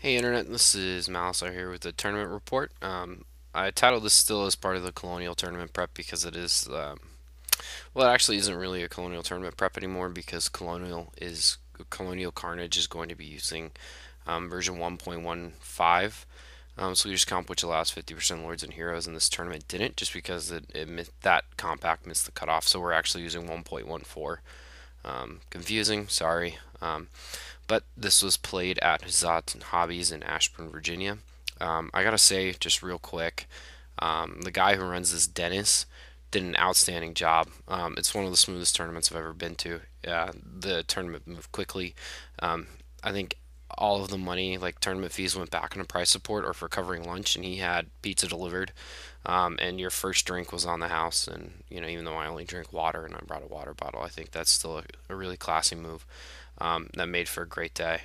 Hey Internet, this is Malice here with the tournament report. I titled this still as part of the Colonial Tournament prep because it is, well, it actually isn't really a Colonial Tournament prep anymore because Colonial Carnage is going to be using version 1.15 Swedish Comp, which allows 50% Lords and Heroes, and this tournament didn't just because that compact missed the cutoff. So we're actually using 1.14. Confusing, sorry. But this was played at Huzzah Hobbies in Ashburn, Virginia. I gotta say, just real quick, the guy who runs this, Dennis, did an outstanding job. It's one of the smoothest tournaments I've ever been to. The tournament moved quickly. I think all of the money, like tournament fees, went back into prize support or for covering lunch, and he had pizza delivered. And your first drink was on the house. And even though I only drink water and I brought a water bottle, I think that's still a really classy move. That made for a great day.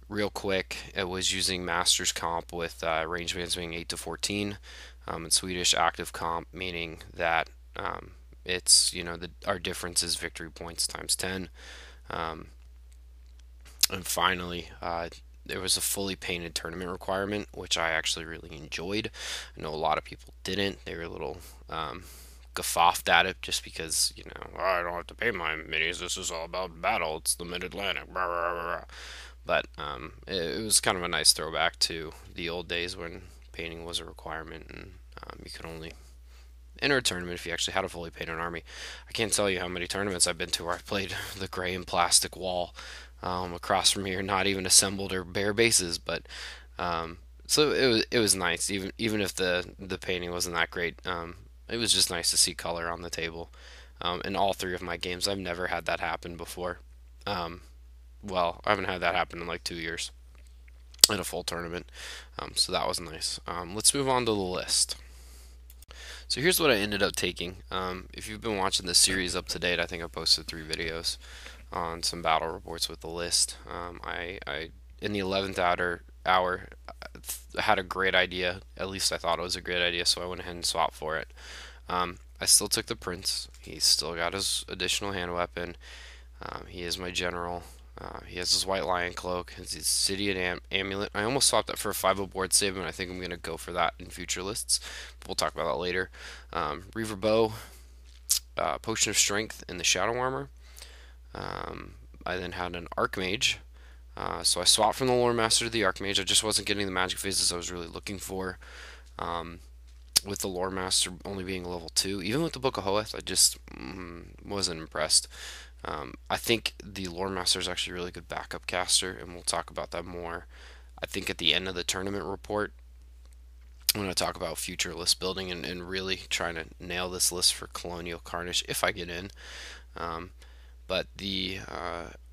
Real quick, it was using Masters comp with range bands being 8 to 14, and Swedish active comp, meaning that it's our difference is victory points times 10. Um, and finally, there was a fully painted tournament requirement, which I actually really enjoyed. I know a lot of people didn't. They were a little guffawed at it just because, "Oh, I don't have to paint my minis. This is all about battle. It's the Mid Atlantic." But it was kind of a nice throwback to the old days when painting was a requirement and you could only enter a tournament if you actually had a fully painted army. I can't tell you how many tournaments I've been to where I've played the gray and plastic wall across from here, not even assembled or bare bases. But so it was nice, even if the painting wasn't that great. It was just nice to see color on the table. In all three of my games, I've never had that happen before. Um, well, I haven't had that happen in like 2 years in a full tournament. So that was nice. Let's move on to the list. So here's what I ended up taking. If you've been watching this series up to date, I think I posted 3 videos on some battle reports with the list. I in the 11th hour had a great idea. At least I thought it was a great idea, so I went ahead and swapped for it. I still took the prince. He's still got his additional hand weapon. He is my general. He has his white lion cloak, his Sidian amulet. I almost swapped that for a 5 board save, and I think I'm going to go for that in future lists. But we'll talk about that later. Reaver bow, potion of strength, and the shadow armor. I then had an archmage. So I swapped from the lore master to the archmage. I just wasn't getting the magic phases I was really looking for. With the lore master only being level 2, even with the Book of Hoeth, I just wasn't impressed. I think the Lore Master is actually a really good backup caster, and we'll talk about that more. I think at the end of the tournament report, I'm going to talk about future list building and really trying to nail this list for Colonial Carnage if I get in. But the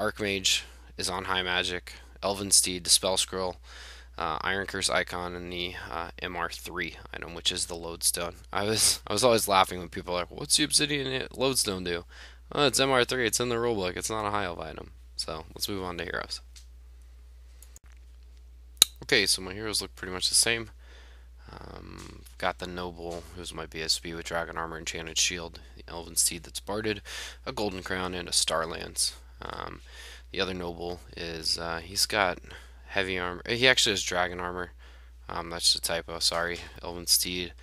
Archmage is on High Magic, Elven Steed, the Spell Scroll, Iron Curse icon, and the MR3 item, which is the Lodestone. I was always laughing when people are like, "What's the Obsidian Lodestone do?" Oh, it's MR3. It's in the rulebook. It's not a high elf item. So let's move on to heroes. Okay, so my heroes look pretty much the same. Got the Noble, who's my BSB with Dragon Armor, Enchanted Shield, the Elven Steed that's barded, a Golden Crown, and a Starlance. The other Noble is, he's got heavy armor. He actually has Dragon Armor. That's just a typo, sorry. Elven Steed,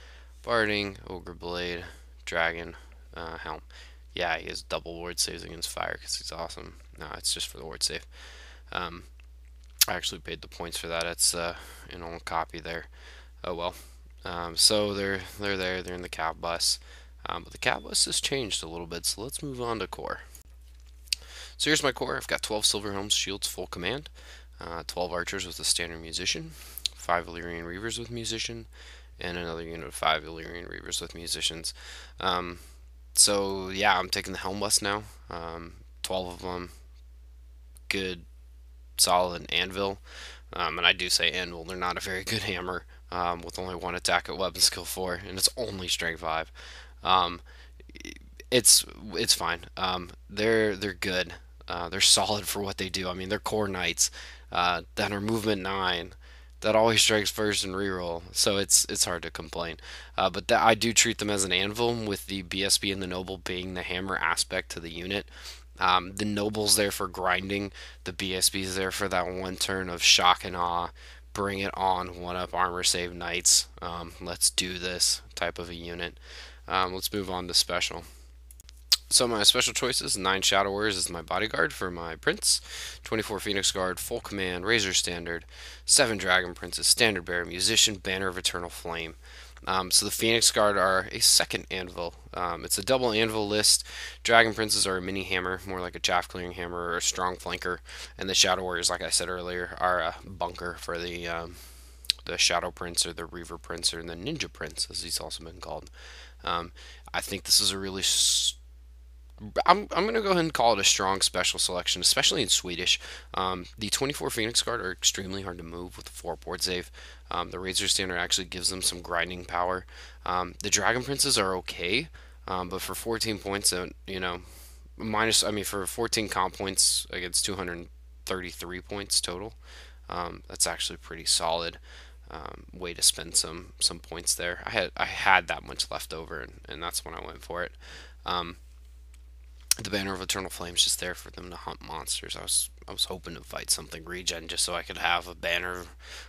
Barding, Ogre Blade, Dragon, Helm. Yeah, he has double ward saves against fire because he's awesome. No, it's just for the ward save. Um, I actually paid the points for that. It's an old copy there. Oh well. So they're there. They're in the cab bus. But the cab bus has changed a little bit. So let's move on to core. So here's my core. I've got 12 Silver Helms Shields full command, 12 archers with a standard musician, 5 Illyrian Reavers with musician, and another unit of 5 Illyrian Reavers with musicians. So yeah, I'm taking the helm bus now. 12 of them, good, solid anvil. And I do say anvil. They're not a very good hammer. With only one attack at weapon skill 4, and it's only strength 5. Um, it's fine. They're good. They're solid for what they do. I mean, they're core knights that are movement 9 that always strikes first and reroll, so it's hard to complain. But I do treat them as an anvil, with the BSB and the noble being the hammer aspect to the unit. The Noble's there for grinding. The BSB's there for that one turn of shock and awe. Bring it on, one up armor save knights. Let's do this type of a unit. Let's move on to special. So my special choices: 9 Shadow Warriors is my bodyguard for my prince, 24 Phoenix Guard, full command, Razor Standard, 7 Dragon Princes, Standard Bearer, Musician, Banner of Eternal Flame. So the Phoenix Guard are a second anvil. It's a double anvil list. Dragon Princes are a mini hammer, more like a chaff clearing hammer or a strong flanker, and the Shadow Warriors, like I said earlier, are a bunker for the Shadow Prince or the Reaver Prince or the Ninja Prince, as he's also been called. Um, I think this is a really I'm going to go ahead and call it a strong special selection, especially in Swedish. The 24 Phoenix Guard are extremely hard to move with the 4 board save. The Razor Standard actually gives them some grinding power. The Dragon Princes are okay, but for 14 points, for 14 comp points against 233 points total, that's actually pretty solid. Way to spend some points there. I had that much left over, and that's when I went for it. The Banner of Eternal Flame is just there for them to hunt monsters. I was hoping to fight something regen just so I could have a Banner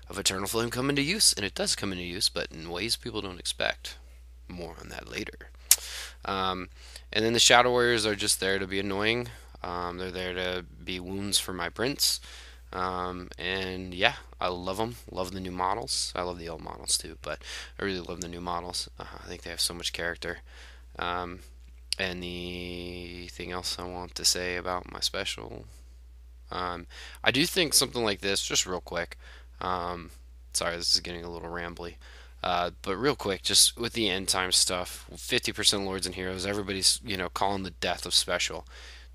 of Eternal Flame come into use, and it does come into use, but in ways people don't expect. More on that later. And then the Shadow Warriors are just there to be annoying. They're there to be wounds for my prince. And yeah, I love them. Love the new models. I love the old models too, but I really love the new models. I think they have so much character. Anything else I want to say about my special? I do think something like this, just real quick. Sorry, this is getting a little rambly. But real quick, just with the end time stuff, 50% Lords and Heroes, everybody's, calling the death of special.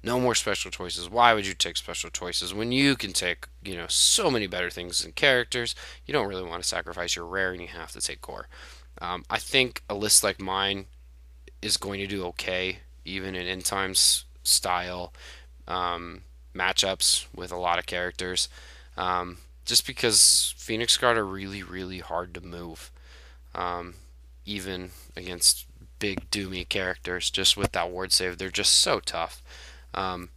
No more special choices. Why would you take special choices when you can take, so many better things than characters? You don't really want to sacrifice your rare and you have to take core. I think a list like mine is going to do okay, even in end times style matchups with a lot of characters. Just because Phoenix Guard are really, really hard to move, even against big doomy characters. Just with that ward save, they're just so tough. And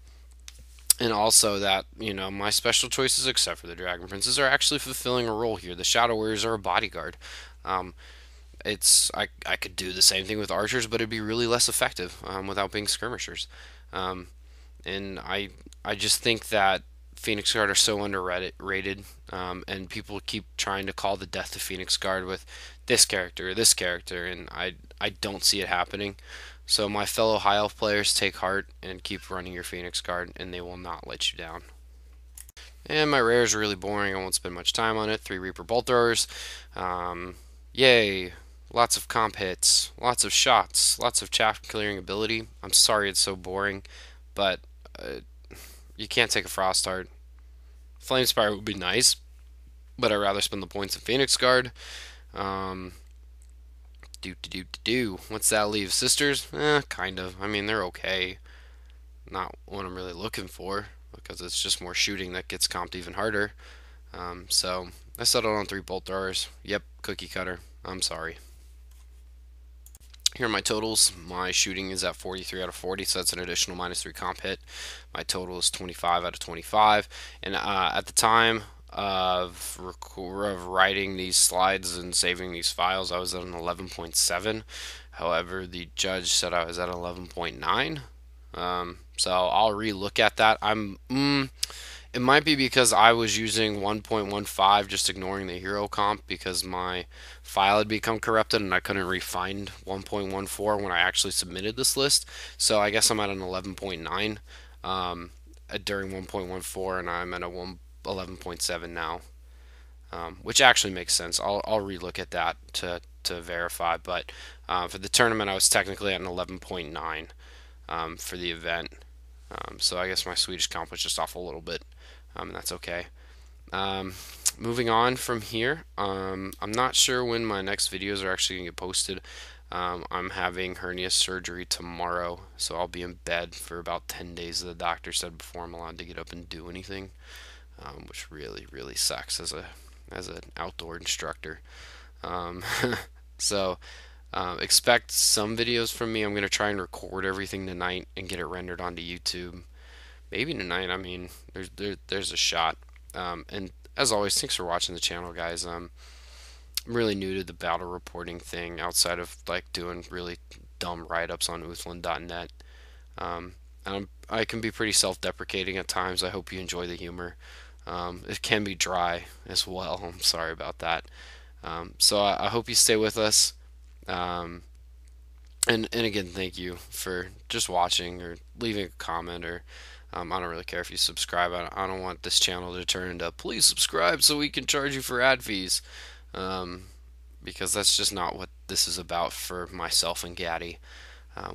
also that, my special choices, except for the Dragon Princes, are actually fulfilling a role here. The Shadow Warriors are a bodyguard. I could do the same thing with archers, but it'd be really less effective without being skirmishers. And I just think that Phoenix Guard are so underrated, and people keep trying to call the death of Phoenix Guard with this character, and I don't see it happening. So my fellow High Elf players, take heart and keep running your Phoenix Guard, and they will not let you down. And my rare is really boring. I won't spend much time on it. 3 Reaper Bolt Throwers. Yay. Lots of comp hits, lots of shots, lots of chaff clearing ability. I'm sorry it's so boring, but you can't take a Frost Heart. Flame Spire would be nice, but I'd rather spend the points in Phoenix Guard. What's that leave? Sisters? Kind of. I mean, they're okay. Not what I'm really looking for, because it's just more shooting that gets comped even harder. So I settled on 3 Bolt Throwers. Yep, cookie cutter. I'm sorry. Here are my totals. My shooting is at 43 out of 40, so that's an additional -3 comp hit. My total is 25 out of 25. And at the time of writing these slides and saving these files, I was at an 11.7. However, the judge said I was at 11.9. So I'll re-look at that. It might be because I was using 1.15, just ignoring the hero comp, because my file had become corrupted and I couldn't re-find 1.14 when I actually submitted this list. So I guess I'm at an 11.9 during 1.14, and I'm at a 11.7 now, which actually makes sense. I'll re-look at that to verify. But for the tournament, I was technically at an 11.9 for the event. So I guess my Swedish comp was just off a little bit, and that's okay. Moving on from here, I'm not sure when my next videos are actually going to get posted. I'm having hernia surgery tomorrow, so I'll be in bed for about 10 days, the doctor said, before I'm allowed to get up and do anything, which really, really sucks as an outdoor instructor. So expect some videos from me. I'm going to try and record everything tonight and get it rendered onto YouTube. maybe tonight. I mean, there's a shot. And as always, thanks for watching the channel, guys. I'm really new to the battle reporting thing outside of like doing really dumb write-ups on Uthlin.net. I can be pretty self-deprecating at times. I hope you enjoy the humor. It can be dry as well. I'm sorry about that. So I hope you stay with us. Um, and again, thank you for just watching or leaving a comment or I don't really care if you subscribe. I don't want this channel to turn into please subscribe so we can charge you for ad fees. Um, because that's just not what this is about for myself and Gaddy.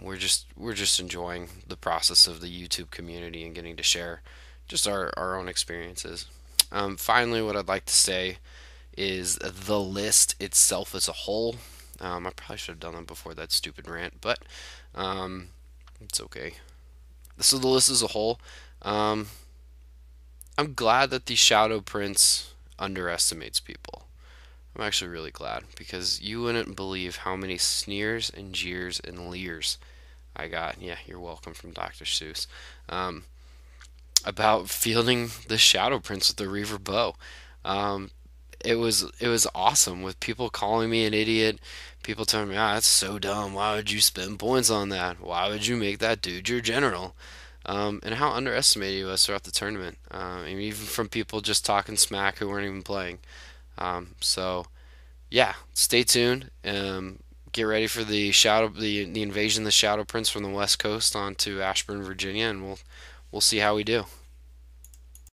We're just enjoying the process of the YouTube community and getting to share just our own experiences. Finally, what I'd like to say is the list itself as a whole. I probably should have done that before that stupid rant, but um, it's okay. So the list as a whole, um, I'm glad that the Shadow Prince underestimates people. I'm actually really glad because you wouldn't believe how many sneers and jeers and leers I got. Yeah, you're welcome from Dr. Seuss. Um, about fielding the Shadow Prince with the Reaver bow. Um, it was awesome with people calling me an idiot, people telling me, "Ah, that's so dumb. Why would you spend points on that? Why would you make that dude your general?" And how underestimated he was throughout the tournament. Even from people just talking smack who weren't even playing. So yeah, stay tuned. Get ready for the invasion of the Shadow Prince from the West Coast onto Ashburn, Virginia, and we'll see how we do.